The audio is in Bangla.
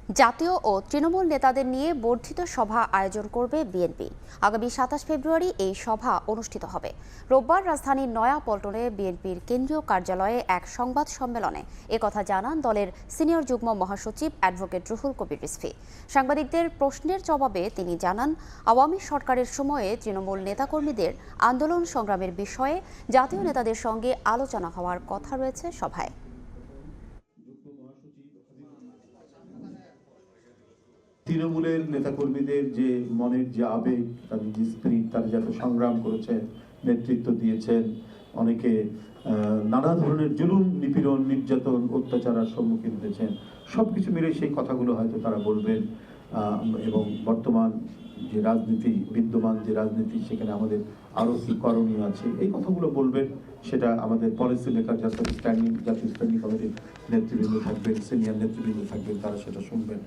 জাতীয় ও তৃণমূল নেতাদের নিয়ে বর্ধিত সভা আয়োজন করবে বিএনপি। আগামী ২৭ ফেব্রুয়ারি এই সভা অনুষ্ঠিত হবে। রোববার রাজধানীর নয়াপল্টনে বিএনপির কেন্দ্রীয় কার্যালয়ে এক সংবাদ সম্মেলনে একথা জানান দলের সিনিয়র যুগ্ম মহাসচিব অ্যাডভোকেট রুহুল কবির রিজভী। সাংবাদিকদের প্রশ্নের জবাবে তিনি জানান, আওয়ামী সরকারের সময়ে তৃণমূল নেতাকর্মীদের আন্দোলন সংগ্রামের বিষয়ে জাতীয় নেতাদের সঙ্গে আলোচনা হওয়ার কথা রয়েছে সভায়। তৃণমূলের নেতাকর্মীদের যে মনের যে আবেগ, তাদের যে স্পিরিট, তারা যাতে সংগ্রাম করেছেন, নেতৃত্ব দিয়েছেন, অনেকে নানা ধরনের জুলুম, নিপীড়ন, নির্যাতন, অত্যাচারের সম্মুখীন হয়েছেন, সবকিছু মিলে সেই কথাগুলো হয়তো তারা বলবেন। এবং বর্তমান যে রাজনীতি, বিদ্যমান যে রাজনীতি, সেখানে আমাদের আরও কি করণীয় আছে, এই কথাগুলো বলবেন। সেটা আমাদের পলিসি মেকার, জাতীয় স্ট্যান্ডিং কমিটির নেতৃবৃন্দ থাকবেন, সিনিয়র নেতৃবৃন্দ থাকবেন, তারা সেটা শুনবেন।